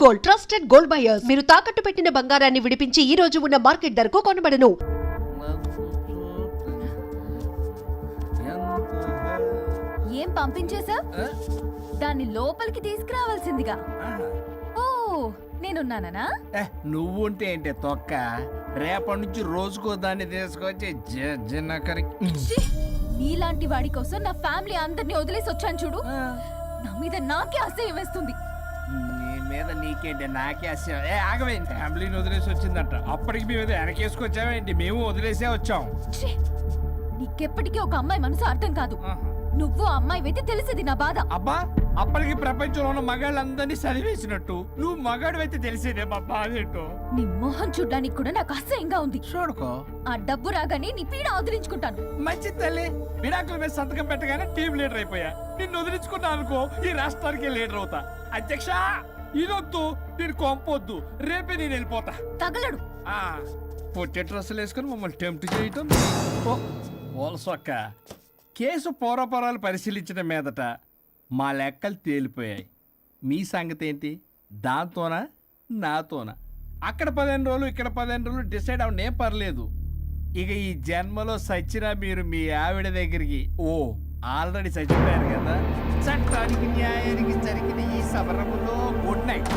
Gold, trusted gold buyers. మీరు తాకట్టు పెట్టిన బంగారాన్ని విడిపించి ఈ రోజు ఉన్న మార్కెట్ ధరకు కొనబడను. ఏం పంపించేసా? దాన్ని లోపలికి తీసుకురావాల్సిందిగా. ఓ నేనున్నానా? నువ్వు ఉంటే ఏంటి తొక్క, రేపటి నుంచి రోజుకో దాన్ని తీసుకొచ్చి నీలాంటి వాడి కోసం నా ఫ్యామిలీ అందరినీ వదిలేసి వచ్చాను చూడు. నా మీద నాకే అసహ్యం వేస్తుంది. నీ మీద నీకేంటి, నాకే అసహ్యం. ఆగవేంటి, ఫ్యామిలీని వదిలేసి వచ్చిందంట, అప్పటికి మేము ఏదో వెనకేసుకొచ్చామేంటి? మేము వదిలేసే వచ్చాం. నీకెప్పటికీ ఒక అమ్మాయి మనసు అర్థం కాదు. నువ్వు అమ్మాయి అయితే తెలిసేది నా బాధ. అబ్బా, అప్పటికి ప్రపంచంలో ఉన్న మగాళ్ళందరినీ చదివేసినట్టు నువ్వు మగాడు అయితే తెలిసేదే మా బాధ ఏంటో. నీ మొహం చూడ్డానికి కూడా నాకు అసహ్యంగా ఉంది. చూడుకో, ఆ డబ్బు రాగానే నీ పీడ వదిలించుకుంటాను. మంచి తల్లి, విడాకుల మీద సంతకం పెట్టగానే టీం లీడర్ అయిపోయా. నిన్ను వదిలించుకున్నా అనుకో, ఈ రాష్ట్రానికి లీడర్ అవుతా. అధ్యక్ష, ఇదొద్దు, నేను కొంపొద్దు, రేపే నేను వెళ్ళిపోతా. తగలడు. పొట్టె డ్రెస్సులు వేసుకుని మమ్మల్ని టెంప్ట్ చేయటం. ఓల్సొక్క, కేసు పూర్వపరాలు పరిశీలించిన మీదట మా లెక్కలు తేలిపోయాయి. మీ సంగతి ఏంటి? దాంతోనా నాతోనా? అక్కడ 15 రోజులు, ఇక్కడ 15 రోజులు డిసైడ్ అవనే పర్లేదు. ఇక ఈ జన్మలో సచ్చినా మీరు మీ ఆవిడ దగ్గరికి ఆల్రెడీ చచ్చిపోయారు కదా. చట్టానికి న్యాయానికి జరిగిన ఈ సమరములో గుడ్ నైట్.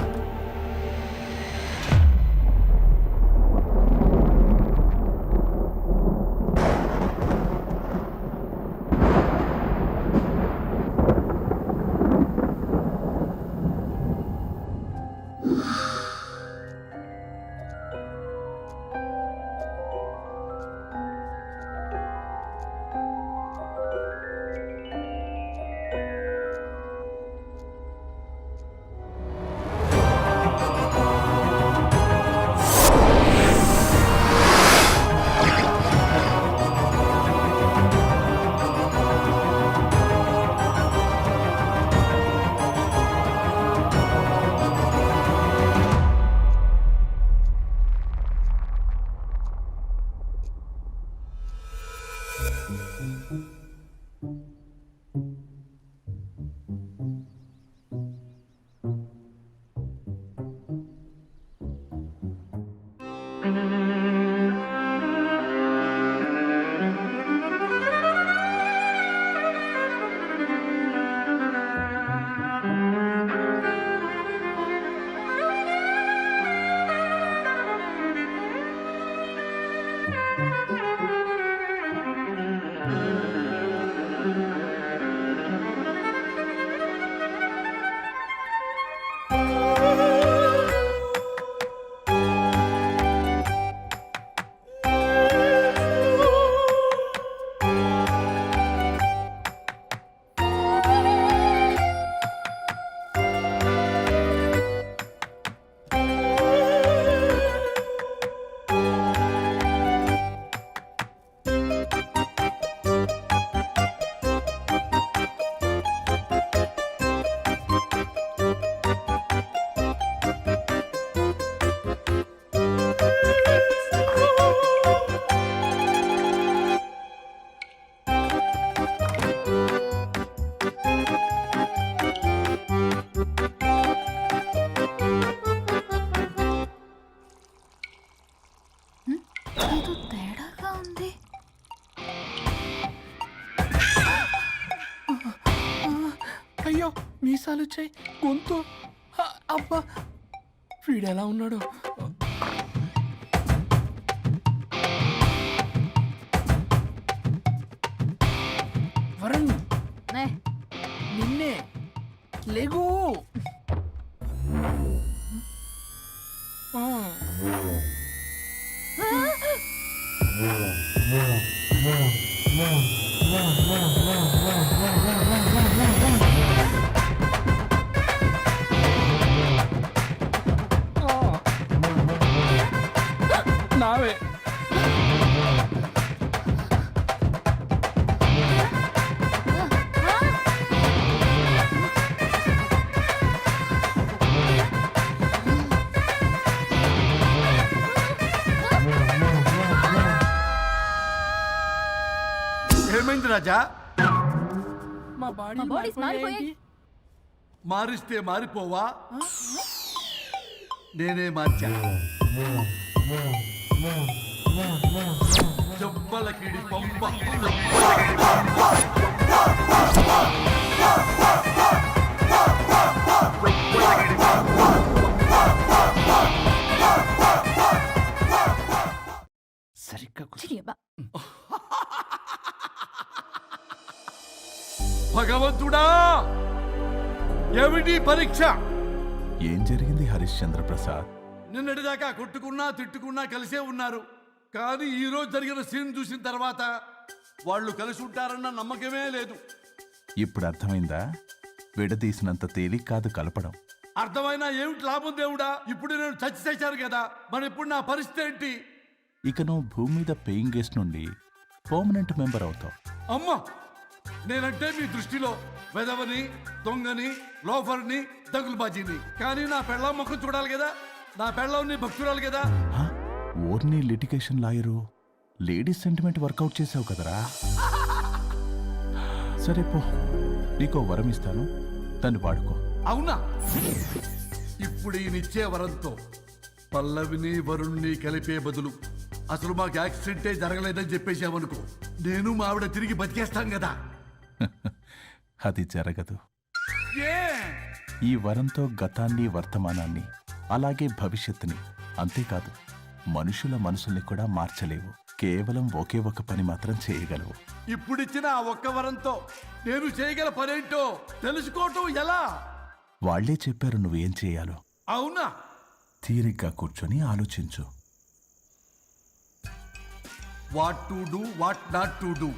తేడాగా ఉంది. అయ్యో, మీసాలు వచ్చాయి, గొంతు. అబ్బా, వీడు ఎలా ఉన్నాడు? వరుణ్, నిన్నే లేగు. నావే. ఏమైంది రాజా? మా బాడీస్ మారిపోయాయి. మారిస్తే మారిపోవా? నేనే మార్చా జబ్బలకిడి పంప సరిగ్గా కూర్చో. చిరియబ్బా. భగవంతుడా ఏమిటి పరీక్ష? ఏం జరిగింది హరిశ్చంద్ర ప్రసాద్? నిన్నటిదాకా కొట్టుకున్నా తిట్టుకున్నా కలిసే ఉన్నారు, కానీ ఈ రోజు జరిగిన సీన్ చూసిన తర్వాత వాళ్ళు కలిసి ఉంటారన్న నమ్మకమే లేదు. ఇప్పుడు అర్థమైందా? విడదీసినంత తేలిక కాదు కలపడం. అర్థమైనా ఏమిటి లాభం దేవుడా? ఇప్పుడు నేను చచ్చి చేశాను కదా, మరి ఇప్పుడు నా పరిస్థితి ఏంటి? ఇక నువ్వు భూమి మీద పేయింగ్ గెస్ట్ నుండి పర్మనెంట్ మెంబర్ అవుతావు. అమ్మా, నేనంటే మీ దృష్టిలో వెదవని, దొంగని, లోఫర్ని, దగులుబాజీని. కానీ నా పెళ్ళం ముఖం చూడాలి కదా, నా పెళ్ళం నీ భక్తురాలు కదా. హ? ఓర్ని litigation lawyer, ladies sentiment work out చేసావు కదరా. సరే పో, నీకో వరం ఇస్తాను, దాన్ని వాడుకో. అవునా? ఇప్పుడు ఈయనిచ్చే వరంతో పల్లవిని వరుణ్ణి కలిపే బదులు అసలు మాకు యాక్సిడెంటే జరగలేదని చెప్పేసామనుకో, నేను మా ఆవిడ తిరిగి బతికేస్తాం కదా. అది జరగదు. ఏ ఈ వరంతో గతాన్ని, వర్తమానాన్ని, అలాగే భవిష్యత్తుని, అంతేకాదు మనుషుల మనసుల్ని కూడా మార్చలేవు. కేవలం ఒకే ఒక పని మాత్రం చేయగలవు. ఇప్పుడిచ్చిన ఆ ఒక్క వరంతో నేను చేయగల పనేంటో తెలుసుకోవటం ఎలా? వాళ్లే చెప్పారు నువ్వేం చేయాలో. అవునా? తీరిగ్గా కూర్చొని ఆలోచించు. What to do, what not to do.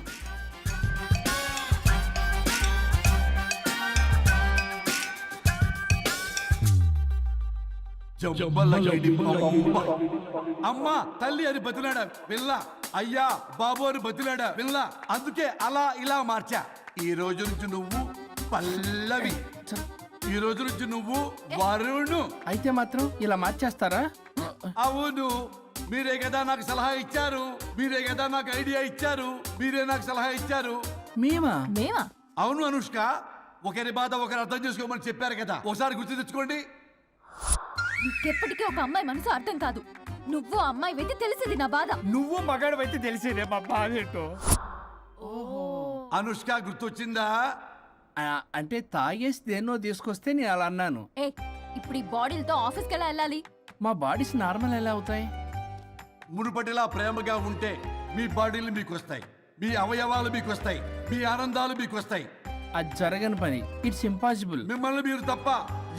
అమ్మా తల్లి అని బతిలాడా పిల్ల, అయ్యా బాబు అని బతిలాడా పిల్ల. అందుకే అలా ఇలా మార్చా. ఈ రోజు నుంచి నువ్వు పల్లవి, ఈ రోజు నుంచి నువ్వు వరుణు. అయితే మాత్రం ఇలా మార్చేస్తారా? అవును, మీరే కదా నాకు సలహా ఇచ్చారు, మీరే కదా నాకు ఐడియా ఇచ్చారు, మీరే నాకు సలహా ఇచ్చారు. మేమా? మేమా? అవును అనుష్క, ఒకరి బాధ ఒకరు అర్థం చేసుకోమని చెప్పారు కదా, ఒకసారి గుర్తు తెచ్చుకోండి. ఇంకెప్పటికీ ఒక అమ్మాయి మనసు అర్థం కాదు. నువ్వు అమ్మాయి వెతి తెలిసింది నా బాధ. నువ్వు మగాడు అయితే తెలిసేదే మా బాధ ఏంటో. అనుష్క గుర్తొచ్చిందా? అంటే తాగేసి దేన్నో తీసుకొస్తే నేను అలా అన్నాను. ఏ ఇప్పుడు ఈ బాడీలతో ఆఫీస్కి ఎలా వెళ్ళాలి? మా బాడీస్ నార్మల్ ఎలా అవుతాయి? మునుపటిలా ప్రేమగా ఉంటే మీ బాడీలు మీకు వస్తాయి, మీ అవయవాలు మీకు వస్తాయి, మీ ఆనందాలు మీకు వస్తాయి. అది జరగని పని. It's impossible. మిమ్మల్ని మీరు తప్ప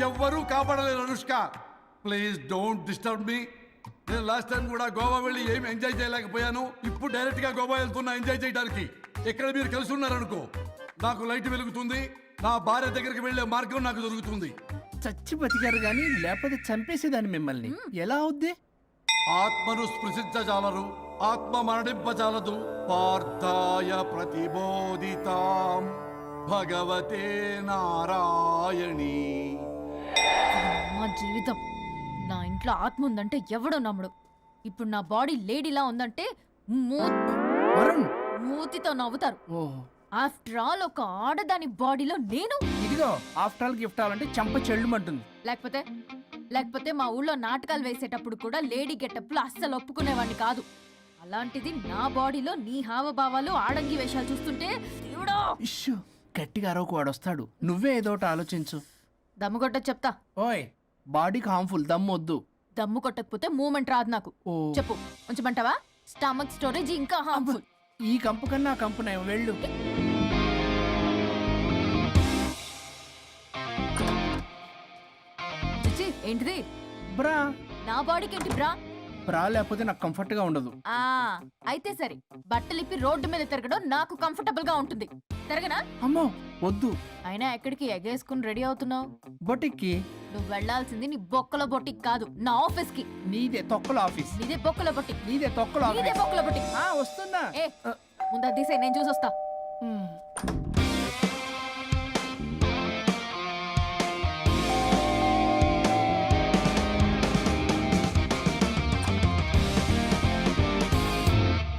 ఎవ్వరూ కాపాడలేరు Anushka. Please don't disturb me. నేను లాస్ట్ టైం కూడా గోవా వెళ్ళి ఏం ఎంజాయ్ చేయలేకపోయాను. ఇప్పుడు డైరెక్ట్ గా గోవా వెళ్తున్నా ఎంజాయ్ చేయడానికి. ఇక్కడ మీరు కలిసి ఉన్నారనుకో, నాకు లైట్ వెలుగుతుంది, నా భార్య దగ్గరికి వెళ్లే మార్గం నాకు దొరుకుతుంది. చచ్చి బతికారు గాని లేకపోతే చంపేసేదాన్ని మిమ్మల్ని. ఎలా అవుద్ది? ఆత్మను స్పృశించజాలరు, ఆత్మ మరణింపజాలదు. పార్థాయ ప్రతిబోధితాం భగవతే నారాయణి. మా జీవితం, నా ఇంట్లో ఆత్మ ఉందంటే ఎవడో నమ్ముడు. ఇప్పుడు నా బాడీ లేడీలా ఉందంటే వరుణ్. మూతితో నవ్వుతారు. ఓహో, ఆఫ్టర్ ఆల్ ఒక ఆడదాని బాడీలో నేను. ఇదిగో ఆఫ్టర్ ఆల్ గిఫ్ట్ అవ్వాలంటే చంప చెల్లుమంటుంది. లేకపోతే లేకపోతే మా ఊళ్ళో నాటకాలు వేసేటప్పుడు కూడా లేడీ గెటప్లు అస్సలు ఒప్పుకునేవాడిని కాదు. అలాంటిది నా బాడీలో నీ హావభావాలు, ఆడంగి వేషాలు చూస్తుంటే దేవుడో. ఇష్యూ గట్టిగా అరవకు, వాడు వస్తాడు. నువ్వే ఏదో ఒకటి ఆలోచించు. దమ్ము కొట్ట చెప్తా. ఓయ్, బాడీకి హార్మ్ఫుల్, దమ్ము వద్దు. దమ్ము కొట్టకపోతే మూమెంట్ రాదు నాకు. ఓ, చెప్పు, ఉంచమంటావా? స్టమక్ స్టోరేజ్ ఇంకా హార్మ్ఫుల్. ఈ కంపు కన్నా ఆ కంపు నయం. వెళ్ళు. చిచ్చి, ఏంటిది? బ్రా. నా బాడీకి ఏంటి బ్రా? బ్రా లేకపోతే నాకు కంఫర్ట్ గా ఉండదు. ఆ అయితే సరే, బట్టలిప్పి రోడ్డు మీద తిరగడం నాకు కంఫర్టబుల్ గా ఉంటుంది. తిరగనా? అమ్మో వద్దు. అయినా ఎక్కడికి ఎగేసుకుని రెడీ అవుతున్నావు? బొటిక్కి. నువ్వు వెళ్లాల్సింది నీ బొక్కల బొట్టికి కాదు, నా ఆఫీస్ కి. నీదే తొక్కల ఆఫీస్. నీదే బొక్కల బొట్టికి. నీదే తొక్కల నీదే ఆఫీస్. బొక్కల బొట్టికి. ఆ, వస్తున్నా. ఏ ముందు అది తీసేయ్, నేను చూసొస్తా.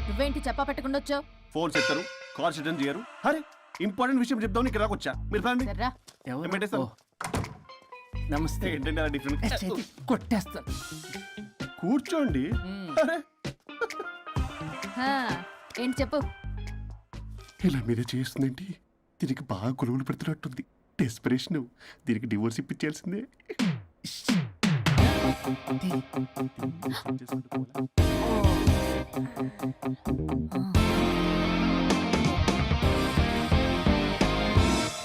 నువ్వేంటి చెప్పా పెట్టకుండా వచ్చావు? ఫోన్ చేస్తారు, కాల్ అటెండ్ చేయరు. అరే ఇంపార్టెంట్ విషయం చెప్దామని ఇక్కడ వచ్చా. మీరు ఫ్యామిలీ సర్రా. ఎవరు? ఏం పెట్టేస్తావు? ఓ, నమస్తే ఏంటంటే అలా డిఫరెంట్ చేతి కొట్టేస్తాను. కూర్చోండి అరే, హా, ఏంటి చెప్పు. ఇలా మీరే చేస్తుందేంటి? దీనికి బాగా గొలుగులు పెడుతున్నట్టుంది. డెస్పిరేషన్. దీనికి డివోర్స్ ఇప్పించాల్సిందే.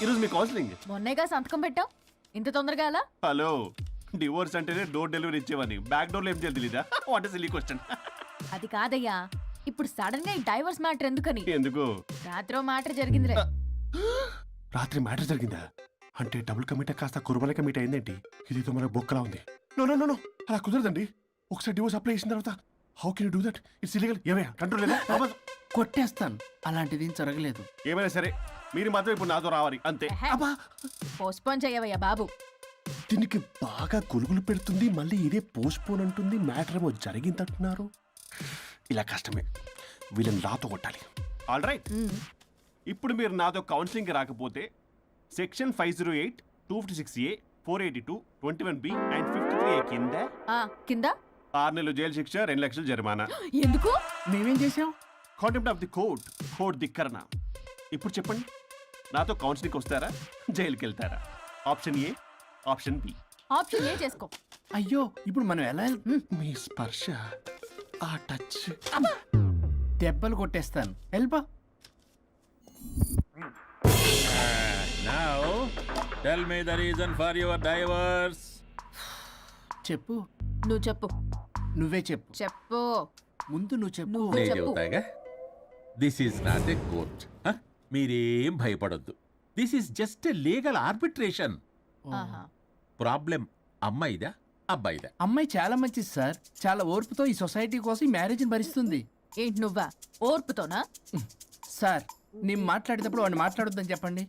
ఈరోజు మీ కౌన్సిలింగ్. మొన్నేగా సంతకం పెట్టావు, ఇంత తొందరగా అలా? హలో, డివోర్స్ అంటేనే డోర్ డెలివరీ ఇచ్చేవని బ్యాక్ డోర్ లో ఏం చేయాలి తెలీదా? What is silly question. అది కాదయ్యా, ఇప్పుడు సడన్ గా ఈ డైవర్స్ మ్యాటర్ ఎందుకని? ఎందుకు? రాత్రో మ్యాటర్ జరిగిందిలే. రాత్రి మ్యాటర్ జరిగిందా? అంటే డబుల్ కమిటా కాస్త కుర్బల కమిట్ అయిందేంటి? ఇదేదో మన బొక్కలా ఉంది. నో నో నో నో, అలా కుదరదండి. ఒకసారి డివోర్స్ అప్లై చేసిన తర్వాత how can you do that? It's illegal. ఏమయ్యా కంట్రోల్ లేదా? కొట్టేస్తాను. అలాంటిది ఏం జరగలేదు. ఏమైనా సరే మీరు మాత్రం ఇప్పుడు నాతో రావాలి అంతే. అబ్బా, పోస్ట్పోన్ చేయవయ్యా బాబు. దీనికి బాగా గొలుగులు పెడుతుంది, మళ్ళీ ఇదే పోస్ట్ పోన్ అంటుంది. మ్యాటర్ ఏమో జరిగిందంటున్నారు. ఇలా కష్టమే. వీళ్ళని నాతో కొట్టాలి. ఆల్ రైట్, ఇప్పుడు మీరు నాతో కౌన్సిలింగ్ రాకపోతే section 508, 256A, 482, 21B and 53A కింద ఆ కింద 6 నెలలు జైలు శిక్ష, 2 లక్షలు జరిమానా. ఎందుకు? మేమేం చేసాం? Contempt of the court, court ధిక్కరణ. ఇప్పుడు చెప్పండి, నాతో కౌన్సిలింగ్కి వస్తారా, జైలుకి వెళ్తారా? Option A, option B. Option A చేసుకో. అయ్యో, ఇప్పుడు మనం ఎలా మీ స్పర్శ, ఆ టచ్. దెబ్బలు కొట్టేస్తాను. వెళ్ళిపో. Now, tell me the reason for your divorce. చెప్పు. నువ్వు చెప్పు. నువ్వే చెప్పు. చెప్పు. ముందు నువ్వు చెప్పు. నువ్వు నేను చెప్పు. చెబుతాగా. This is not a court. మీరేం భయపడొద్దు. This is just a legal arbitration. ఆహా. ప్రాబ్లం అమ్మాయిదా అబ్బాయిదా? అమ్మాయి చాలా మంచిది సార్. చాలా ఓర్పుతో ఈ సొసైటీ కోసం ఈ మ్యారేజ్ని భరిస్తుంది. ఏంటి నువ్వా? ఓర్పుతోనా? సార్, నేను మాట్లాడేటప్పుడు వాడిని మాట్లాడొద్దని చెప్పండి.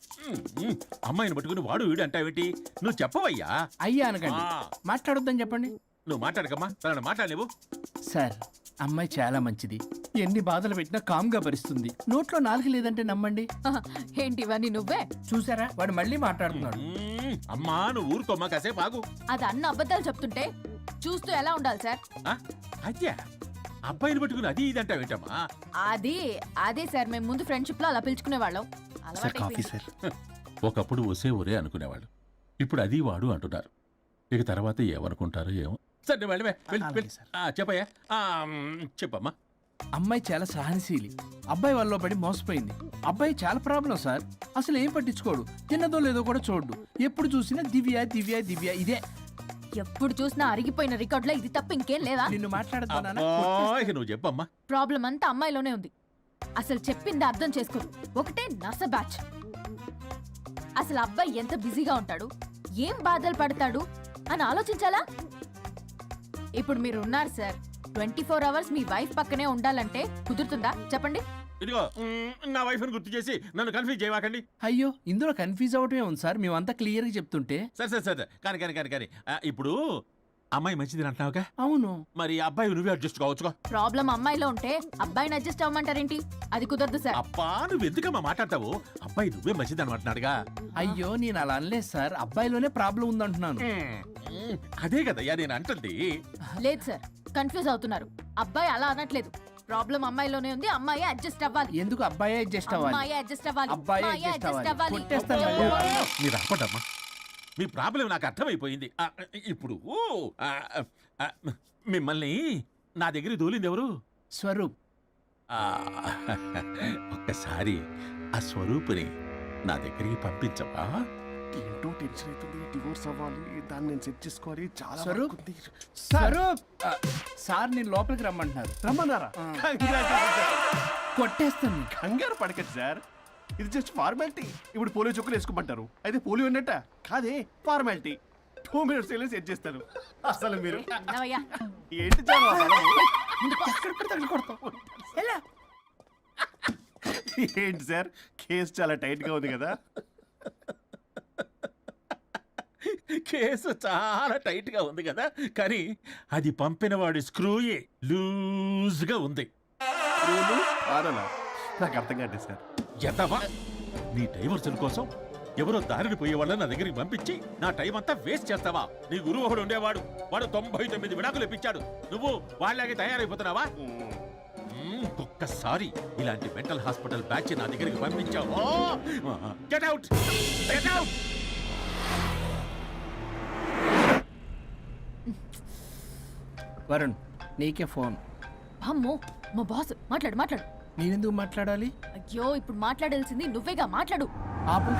అమ్మాయిని పట్టుకుని వాడు వీడు అంటావేంటి? నువ్వు చెప్పవయ్యా. అయ్యా అనకండి. ఆ. మాట్లాడొద్దని చెప్పండి. నువ్వు మాట్లాడకమ్మా, తనను మాట్లాడలేవు. సార్, అమ్మాయి చాలా మంచిది. ఎన్ని బాధలు పెట్టినా కామ్గా భరిస్తుంది. నోట్లో నాలుగు లేదంటే నమ్మండి. ఆహా. ఏంటి ఇవన్నీ నువ్వే? చూసారా, వాడు మళ్ళీ మాట్లాడుతున్నాడు. అమ్మా నువ్వు ఊరుకోమ్మా, కాసేపు ఆగు. అది అన్న అబద్ధాలు చెప్తుంటే చూస్తూ ఎలా ఉండాలి సార్? అద్యా అబ్బాయిని పట్టుకుని అది ఇది అంటావేంటమ్మా? అదే సార్, మేము ముందు ఫ్రెండ్షిప్ లో అలా పిలుచుకునే వాళ్ళం. Sir coffee sir. ఒకప్పుడు ఒసే ఒరే అనుకునేవాళ్ళు, ఇప్పుడు అది వాడు అంటున్నారు. ఇక తర్వాత ఏమనుకుంటారో ఏమో. సరే నువ్వు వెళ్ళవే, వెళ్ళి, అలాగే వెళ్ళి. సార్. చెప్పయ్యా. చెప్పమ్మా. అమ్మాయి చాలా సహనశీలి. అబ్బాయి వాళ్ళలో పడి మోసపోయింది. అబ్బాయి చాలా ప్రాబ్లం సార్. అసలు ఏం పట్టించుకోడు. తిన్నదో లేదో కూడా చూడు. ఎప్పుడు చూసినా దివ్య దివ్య దివ్య ఇదే. ఎప్పుడు చూసినా అరిగిపోయిన రికార్డులో ఇది తప్ప ఇంకేం లేదా? నిన్ను మాట్లాడుతున్నానా? అబ్బా, ఇక నువ్వు చెప్పమ్మా. ప్రాబ్లం అంతా అమ్మాయిలోనే ఉంది. అసలు చెప్పింది అర్థం చేసుకోరు. ఒకటే నస బ్యాచ్. అసలు అబ్బాయి ఎంత బిజీగా ఉంటాడు, ఏం బాధలు పడతాడు అని ఆలోచించాలా? ఇప్పుడు మీరు ఉన్నారు సార్, 24 అవర్స్ మీ వైఫ్ పక్కనే ఉండాలంటే కుదురుతుందా చెప్పండి? ఇదిగో నా వైఫ్ ని గుర్తు చేసి నన్ను కన్ఫ్యూజ్ చేయవాకండి. అయ్యో, ఇందులో కన్ఫ్యూజ్ అవటమే ఉంది సార్. మేమంతా క్లియర్గా చెప్తుంటే. సరే సరే సరే, కానీ ఇప్పుడు అమ్మాయి మంచిది అంటున్నావుగా, అవును. మరి అబ్బాయి నువ్వే అడ్జస్ట్ కావచ్చుగా. ప్రాబ్లం అమ్మాయిలో ఉంటే అబ్బాయిని అడ్జస్ట్ అవ్వమంటారేంటి? అది కుదరదు సార్. అబ్బా నువ్వు ఎందుకమ్మా మాట్లాడతావు? అబ్బాయి నువ్వే మంచిది అనమాటున్నాడుగా. అయ్యో, నేను అలా అనలేదు సార్. అబ్బాయిలోనే ప్రాబ్లం ఉందంటున్నాను. అదే కదయ్యా నేను అంటుంది. లేదు సార్, కన్ఫ్యూజ్ అవుతున్నారు. అబ్బాయి అలా అనట్లేదు. ప్రాబ్లం అమ్మాయిలోనే ఉంది. అమ్మాయి అడ్జస్ట్ అవ్వాలి. ఎందుకు అబ్బాయి అడ్జస్ట్ అవ్వాలి? అమ్మాయి అడ్జస్ట్ అవ్వాలి. అబ్బాయి అమ్మాయి adjust adjust అవ్వాలి. అవ్వాలి. కొట్టేస్తాను మళ్ళీ. మీరు ఆపడమ్మా, మీ ప్రాబ్లం నాకు అర్థమైపోయింది. ఇప్పుడు ఆ, ఆ, మిమ్మల్ని నా దగ్గర దూలింది ఎవరు? స్వరూప్. ఆ, ఒక్కసారి ఆ స్వరూపుని నా దగ్గరికి పంపించవా? ఏంటో టెన్షన్ అవుతుంది. డివోర్స్ అవ్వాలి, దాన్ని నేను సెట్ చేసుకోవాలి. చాలా స్వరూప్? వర్క్ ఉంది. స్వరూప్, సార్ నేను లోపలికి రమ్మంటున్నారు. రమ్మన్నారా? కొట్టేస్తాను. కంగారు పడకండి సార్, ఇది జస్ట్ ఫార్మాలిటీ. ఇప్పుడు పోలియో చుక్కలు వేసుకోమంటారు, అయితే పోలియో ఉన్నట్ట కాదే, ఫార్మాలిటీ. 2 minutes వెళ్ళి సెట్ చేస్తాను. అసలు మీరు విన్నావయ్యా? ఏంటి చాలా ఎలా? ఏంటి సార్, కేసు చాలా టైట్ గా ఉంది కదా? కేసు చాలా టైట్ గా ఉంది కదా, కానీ అది పంపిన వాడి స్క్రూయే లూజ్ గా ఉంది. ఆడలా నాకు అర్థం కాదు సార్. ఎంతవా నీ డైవర్సన్ కోసం ఎవరో దారిని పోయే వాళ్ళని నా దగ్గరికి పంపించి నా టైం అంతా వేస్ట్ చేస్తావా? నీ గురువు ఒకడు ఉండేవాడు, వాడు 99 విడాకులు ఇప్పించాడు. నువ్వు వాళ్ళలాగే తయారైపోతున్నావా? ఒక్కసారి ఇలాంటి మెంటల్ హాస్పిటల్ బ్యాచ్ నా దగ్గరికి పంపించావు, get out, get out. Varun, నీకే ఫోన్. అమ్మో, మా బాస్. మాట్లాడు మాట్లాడు. నేనెందుకు మాట్లాడాలి? అయ్యో, ఇప్పుడు మాట్లాడాల్సింది నువ్వేగా, మాట్లాడు. ఆపు.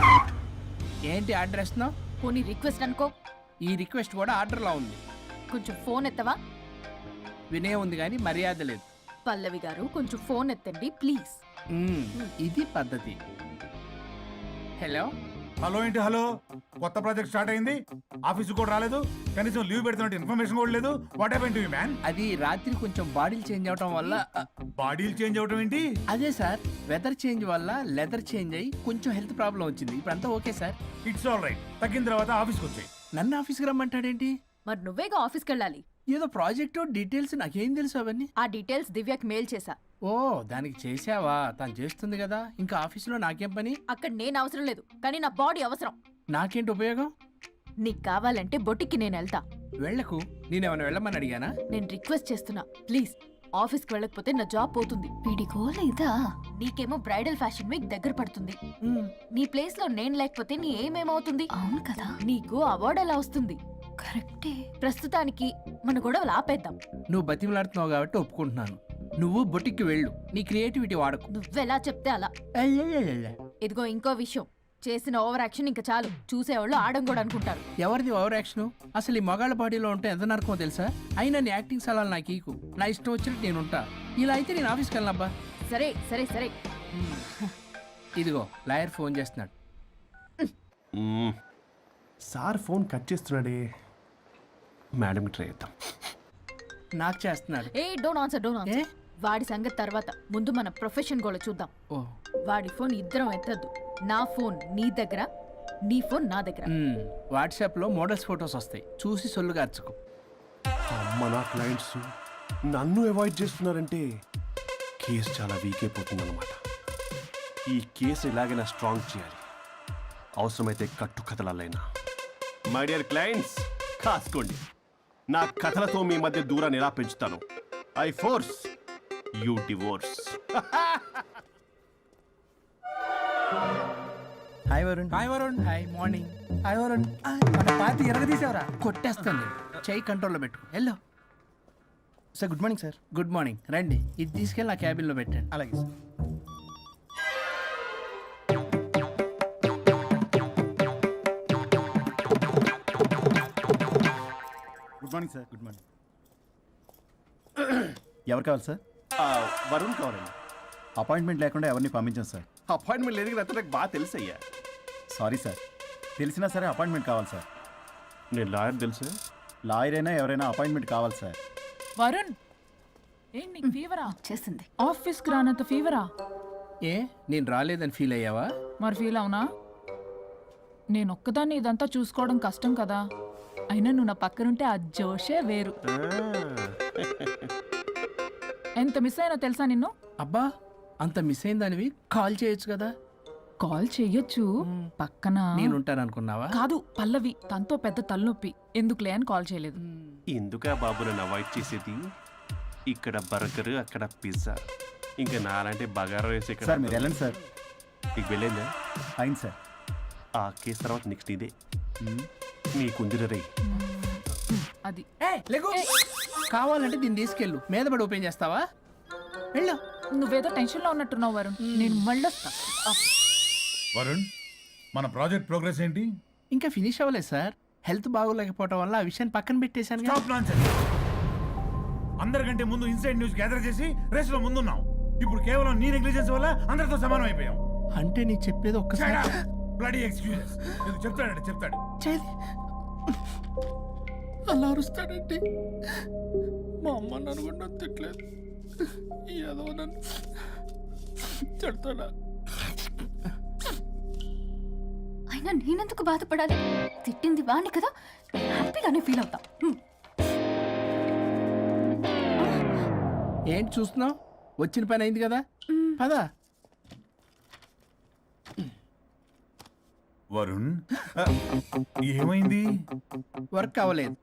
ఏంటి ఆర్డర్ ఇస్తున్నావు? పోనీ రిక్వెస్ట్ అనుకో. ఈ రిక్వెస్ట్ కూడా ఆర్డర్లో ఉంది. కొంచెం ఫోన్ ఎత్తవా? వినే ఉంది కానీ మర్యాద లేదు. పల్లవి గారు, కొంచెం ఫోన్ ఎత్తండి ప్లీజ్. ఇది పద్ధతి. హలో. హలో ఏంటి హలో? కొత్త ప్రాజెక్ట్ స్టార్ట్ అయింది, ఆఫీస్ కూడా రాలేదు, కనీసం లీవ్ పెడుతున్నట్టు ఇన్ఫర్మేషన్ కూడా లేదు. What happened to you man? అది రాత్రి కొంచెం బాడీలు చేంజ్ అవటం వల్ల. బాడీలు చేంజ్ అవటం ఏంటి? అదే సార్, వెదర్ చేంజ్ వల్ల లెదర్ చేంజ్ అయ్యి కొంచెం హెల్త్ ప్రాబ్లం వచ్చింది. ఇప్పుడు అంతా okay sir. It's all right. తగ్గిన తర్వాత ఆఫీస్కి వచ్చాయి. నన్ను ఆఫీస్కి రమ్మంటాడేంటి? మరి నువ్వేగా ఆఫీస్కి వెళ్ళాలి. ఏదో ప్రాజెక్టు డీటెయిల్స్ నాకేం తెలుసు అవన్నీ. ఆ డీటెయిల్స్ దివ్యకి మెయిల్ చేశా. ఓ, దానికి చేసావా? తను చేస్తుంది కదా, ఇంకా ఆఫీసులో నాకేం పని? అక్కడ నేను అవసరం లేదు, కానీ నా బాడీ అవసరం. నాకేంటి ఉపయోగం? నీకు కావాలంటే బొటిక్కి నేను వెళ్తా. వెళ్లకు. నేనేమైనా వెళ్ళమని అడిగానా? నేను రిక్వెస్ట్ చేస్తున్నా ప్లీజ్. ఆఫీస్కి వెళ్ళకపోతే నా జాబ్ పోతుంది. వీడికో లేదా? నీకేమో బ్రైడల్ ఫ్యాషన్ వీక్ దగ్గర పడుతుంది. నీ ప్లేస్ లో నేను లేకపోతే నీ ఏమేమవుతుంది? అవును కదా. నీకు అవార్డు ఎలా వస్తుంది? కరెక్టే. ప్రస్తుతానికి మన గొడవలు ఆపేద్దాం. నువ్వు బతిమలాడుతున్నావు కాబట్టి ఒప్పుకుంటున్నాను. నువ్వు బొటిక్కి వెళ్ళు, నీ క్రియేటివిటీ వాడకు. నువ్వెలా చెప్తే అలా. ఇదిగో ఇంకో విషయం, చేసిన ఓవర్ యాక్షన్ ఇంకా చాలు. చూసేవాళ్ళు ఆడం కూడా అనుకుంటారు. ఎవరిది ఓవర్ యాక్షన్? అసలు ఈ మగాళ్ళ బాడీలో ఉంటే ఎంత నరకమో తెలుసా? అయినా నీ యాక్టింగ్ సలాలు నాకు ఈకు. నా ఇష్టం వచ్చినట్టు నేను ఉంటా. ఇలా అయితే నేను ఆఫీస్కి వెళ్ళనబ్బా. సరే సరే సరే. ఇదిగో లాయర్ ఫోన్ చేస్తున్నాడు. సార్ ఫోన్ కట్ చేస్తున్నాడే. మేడంకి ట్రై చేద్దాం. నాకు చేస్తున్నాడు. ఏ డోంట్ ఆన్సర్, డోంట్ ఏ? ఆన్సర్. వాడి సంగతి తర్వాత, ముందు మన ప్రొఫెషన్ కూడా చూద్దాం. ఓ. వాడి ఫోన్ ఇద్దరం ఎత్తద్దు. నా ఫోన్ నీ దగ్గర, నీ ఫోన్ నా దగ్గర. వాట్సాప్లో మోడల్స్ ఫొటోస్ వస్తాయి, చూసి సొల్లుగా అర్చుకో. అమ్మ, నా క్లయింట్స్ నన్ను అవాయిడ్ చేస్తున్నారంటే కేసు చాలా వీక్ అయిపోతుందన్నమాట. ఈ కేసు ఎలాగైనా స్ట్రాంగ్ చేయాలి, అవసరమైతే కట్టు కథలైనా. మై డియర్ క్లయింట్స్, కాసుకోండి. నా కథలతో మీ మధ్య దూరాన్ని ఎలా పెంచుతాను. I force you divorce. Hi Varun. Hi Varun. Hi morning. Hi Varun. మన పార్టీ ఎరగదీసావరా? కొట్టేస్తుంది. చెయ్యి కంట్రోల్లో పెట్టు. Hello sir, good morning sir. Good morning. రండి, ఇది తీసుకెళ్ళి నా క్యాబిన్లో పెట్టండి. అలాగే sir. Good morning sir. Good morning. ఎవరు కావాలి సార్? వరుణ్ కావాలండి. అపాయింట్మెంట్ లేకుండా ఎవరిని పంపించాం సార్. అపాయింట్మెంట్ లేదు కదా, నాకు బాగా తెలుసు అయ్యా. సారీ సార్, తెలిసినా సరే అపాయింట్మెంట్ కావాలి సార్. నేను లాయర్ తెలుసు. లాయర్ అయినా ఎవరైనా అపాయింట్మెంట్ కావాలి సార్. వరుణ్, ఏంటి నీకు ఫీవరా? చేసింది. ఆఫీస్కి రానంత ఫీవరా? ఏ, నేను రాలేదని ఫీల్ అయ్యావా? మరి ఫీల్ అవునా? నేను ఒక్కదాన్ని ఇదంతా చూసుకోవడం కష్టం కదా. అయినా నువ్వు నా పక్కనుంటే ఆ జోషే వేరు. ఎంత మిస్ అయినా తెలుసా నిన్ను? అబ్బా, అంత మిస్ అయిందానివి కాల్ చేయొచ్చు కదా. కాల్ చెయ్యొచ్చు, పక్కన నేనుంటాను అనుకున్నావా? కాదు, పల్లవి. తనతో పెద్ద తలనొప్పి, ఎందుకులే అని కాల్ చేయలేదు. ఎందుకా బాబు నన్ను అవాయిడ్ చేసేది? ఇక్కడ బర్గర్, అక్కడ పిజ్జా, ఇంకా నాలంటే బగారా వేసి ఇక్కడ. సార్ మీరు వెళ్ళండి సార్. నీకు వెళ్ళిందా? అయింది సార్. ఆ కేసు తర్వాత నెక్స్ట్ ఇదే నీకుందిర రే. అది కావాలంటే దీన్ని తీసుకెళ్ళు, మీద పడి ఓపెన్ చేస్తావా? వెళ్ళు. నువ్వేదో టెన్షన్లో ఉన్నట్టున్నావు వరుణ్. నేను మళ్ళొస్తా. వరుణ్, మన ప్రాజెక్ట్ ప్రోగ్రెస్ ఏంటి? ఇంకా ఫినిష్ అవ్వలేదు సార్. హెల్త్ బాగోలేకపోవడం వల్ల ఆ విషయాన్ని పక్కన పెట్టేశాను. Stop nonsense. అందరికంటే ముందు ఇన్సైడ్ న్యూస్ గ్యాదర్ చేసి రేస్ లో ముందున్నాం. ఇప్పుడు కేవలం నీ నెగ్లిజెన్స్ వల్ల అందరితో సమానం అయిపోయాం. అంటే నీకు చెప్పేది ఒక్కసారి. Bloody excuses. ఇది చెప్తాడు. చేది అలా అరుస్తాడంటే మా అమ్మ నన్ను కూడా నన్ను తిట్టలేదు. ఏదో నన్ను తిడతాడా? అయినా నేనెందుకు బాధపడాలి? తిట్టింది వాణ్ణి కదా, హ్యాపీగానే ఫీల్ అవుతా. ఏంటి చూస్తున్నావు? వచ్చిన పని అయింది కదా, పదా. వరుణ్ ఏమైంది? వర్క్ అవ్వలేదు.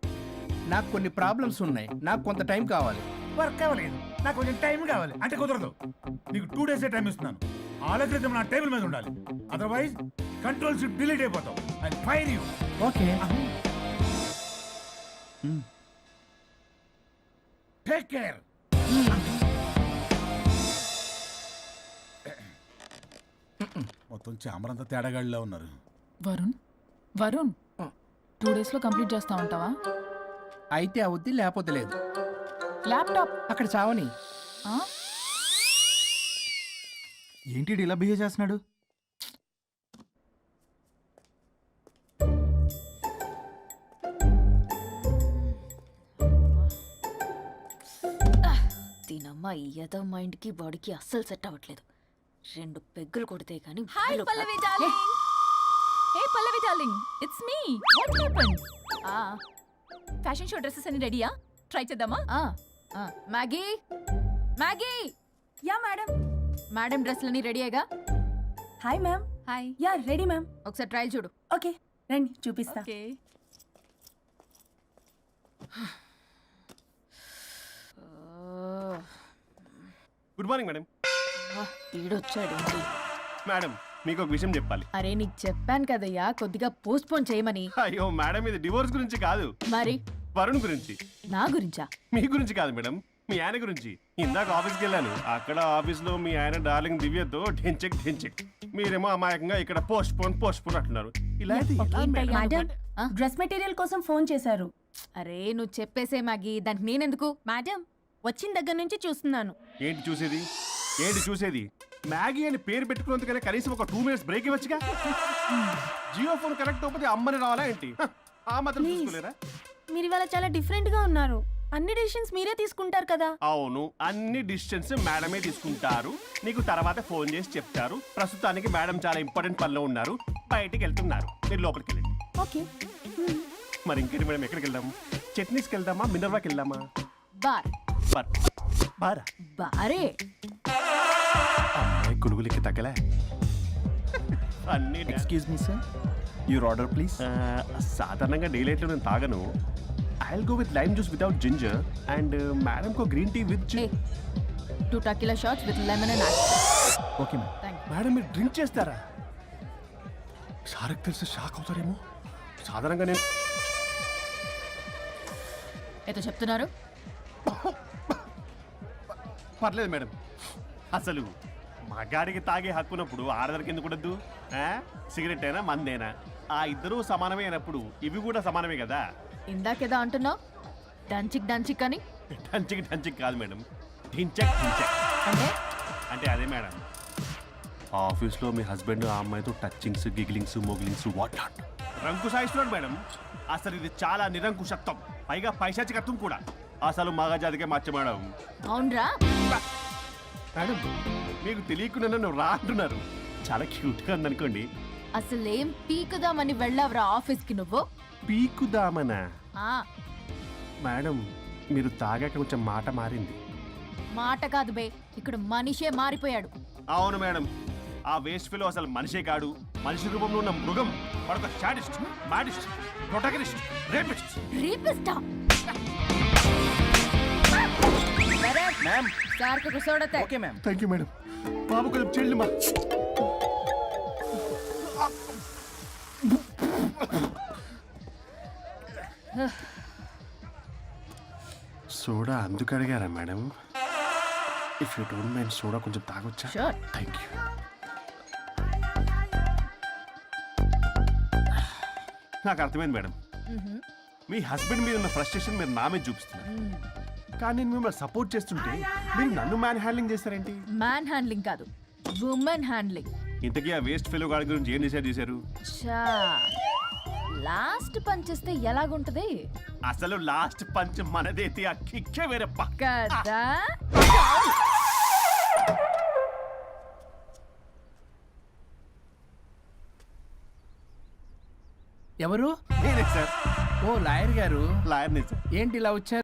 నాకు కొన్ని ప్రాబ్లమ్స్ ఉన్నాయి. నాకు కొంత టైం కావాలి. వర్క్ అవ్వలేదు, నాకు కొంచెం టైం కావాలి అంటే కుదరదు. నీకు 2 days టైం ఇస్తున్నాను. ఆలోచించడం నా టేబుల్ మీద ఉండాలి. అదర్వైజ్ కంట్రోల్ షిప్ డిలీట్ అయిపోతావు. I fire you. Okay. Take care. మొత్తం చామరంతా తేడాగాడిలా ఉన్నారు. వరుణ్ వరుణ్ 2 days లో కంప్లీట్ చేస్తా ఉంటావా? అయితే అవుద్ది, లేకపోతే లేదు. ల్యాప్టాప్ అక్కడ చావని. ఆ? ఏంటి ఇలా బిహేవ్ చేస్తున్నాడు? దీనమ్మ ఏదో మైండ్కి బాడీకి అస్సలు సెట్ అవ్వట్లేదు. 2 పెగ్గులు కొడితే కానీ hi Pallavi darling. Hey Pallavi darling, it's me. What happened? Fashion show dresses అన్ని రెడీయా? ట్రై చేద్దామా? Maggie Maggie. Ya madam. Madam డ్రెస్లన్నీ రెడీయేగా? Hi ma'am. Hi. Ya ready ma'am. ఒకసారి ట్రయల్ చూడు. ఓకే రండి చూపిస్తా. ఓకే. Good morning madam. వీడొచ్చాడు. మేడం మీకు ఒక విషయం చెప్పాలి. అరే నీకు చెప్పాను కదయ్యా కొద్దిగా పోస్ట్ పోన్ చేయమని. అయ్యో మేడం, ఇది డివోర్స్ గురించి కాదు, మరి వరుణ్ గురించి. నా గురించా? మీ గురించి కాదు మేడం, మీ ఆయన గురించి. ఇందాక ఆఫీస్కి వెళ్ళాను. అక్కడ ఆఫీస్లో మీ ఆయన డార్లింగ్ దివ్యతో ఢెంచెక్ ఢెంచెక్. మీరేమో అమాయకంగా ఇక్కడ పోస్ట్ పోన్ అంటున్నారు. ఇలా అయితే ఎలా మేడం? మేడం డ్రెస్ మెటీరియల్ కోసం ఫోన్ చేశారు. అరే నువ్వు చెప్పేసే మ్యాగీ, దానికి నేనెందుకు? మేడం వచ్చిన దగ్గర నుంచి చూస్తున్నాను. ఏంటి చూసేది? ఏంటి చూసేది? మ్యాగీ అని పేరు పెట్టుకున్నందుకనే కనీసం ఒక 2 minutes బ్రేక్ ఇవ్వచ్చుగా. జియో ఫోన్ కనెక్ట్ అవ్వకపోతే అమ్మని రావాలా ఏంటి? ఆ మాత్రం చూసుకోలేరా? మీరు ఇవాళ చాలా డిఫరెంట్ గా ఉన్నారు. అన్ని డిసిషన్స్ మీరే తీసుకుంటారు కదా. అవును, అన్ని డిసిషన్స్ మేడమే తీసుకుంటారు. నీకు తర్వాత ఫోన్ చేసి చెప్తారు. ప్రస్తుతానికి మేడం చాలా ఇంపార్టెంట్ పనిలో ఉన్నారు, బయటికి వెళ్తున్నారు. మీరు లోపలికి వెళ్ళండి. ఓకే. మరి ఇంకేంటి మేడం, ఎక్కడికి వెళ్దాం? చట్నీస్కి వెళ్దామా, మినర్వాకి వెళ్దామా? బార్. బారా? బారే. అమ్మాయి కులుగులకి తగ్గలే. అన్ని excuse me sir, your order please. సాధారణంగా డే లైట్లో నేను తాగను. I'll go with lime juice without ginger and madam కో green tea with 2 tequila shots with lemon and ice. Okay ma'am. Thank you. Madam మీరు డ్రింక్ చేస్తారా? సార్కి తెలిసి షాక్ అవుతారేమో. సాధారణంగా నేను ఏదో చెప్తున్నారు. పర్లేదు మేడం. అసలు మగాడికి తాగే హక్కున్నప్పుడు ఆడదరికి ఎందుకు ఉండద్దు? సిగరెట్ అయినా మందేనా ఆ ఇద్దరూ సమానమే అయినప్పుడు ఇవి కూడా సమానమే కదా. ఇందాకేదో అంటున్నావు డంచిక్ డంచిక్ అని. డంచిక్ కాదు మేడం, ఢించక్ ఢించక్ అంటే అంటే అదే మేడం. ఆఫీస్లో మీ హస్బెండ్ ఆ అమ్మాయితో టచ్చింగ్స్, గిగ్లింగ్స్, మోగ్లింగ్స్ వాట్ నాట్ రంకు సాయిస్తున్నాడు మేడం. అసలు ఇది చాలా నిరంకుశత్వం, పైగా పైశాచికత్వం కూడా. అసలు మగజాతికే మచ్చ మేడం. అవునరా? మేడం మీకు తెలియకుండా నన్ను రా అంటున్నారు. చాలా క్యూట్గా ఉందనుకోండి. అసలేం పీకుదామని వెళ్ళావురా ఆఫీస్కి నువ్వు? పీకుదామనా? ఆ మేడం మీరు తాగాక కొంచెం మాట మారింది. మాట కాదు బే, ఇక్కడ మనిషే మారిపోయాడు. అవును మేడం, ఆ వేస్ట్ ఫెలో అసలు మనిషే కాడు, మనిషి రూపంలో ఉన్న మృగం. మరొక శాడిస్ట్, మాడిస్ట్, ప్రొటగనిస్ట్, రేపిస్ట్. రీపిస్టా మ్యామ్. సార్ కు కూర్చోడతే. Okay ma'am. Thank you madam. బాబు కొంచెం చెల్లి మా సోడా అందుకు అడిగారా madam? If you don't mind soda కొంచెం తాగొచ్చా? Sure. Thank you. నాకు అర్థమైంది మేడం. మీ హస్బెండ్ మీద ఉన్న ఫ్రస్ట్రేషన్ మీరు నా మీద చూపిస్తున్నారు. కానీ నేను మిమ్మల్ని సపోర్ట్ చేస్తుంటే మీరు నన్ను మ్యాన్ హ్యాండ్లింగ్ చేస్తారేంటి? మ్యాన్ హ్యాండ్లింగ్ కాదు, ఉమెన్ హ్యాండ్లింగ్. ఇంతకీ ఆ వేస్ట్ ఫెలో గాడి గురించి ఏం డిసైడ్ చేశారు? లాస్ట్ పంచ్ ఇస్తే ఎలాగుంటది? అసలు లాస్ట్ పంచ్ మనదైతే ఆ కిక్కే వేరే పక్క. కదా ఎవరు? నేనే సార్, ఓ లాయర్ గారు. లాయర్ని సార్. ఏంటి ఇలా వచ్చారు?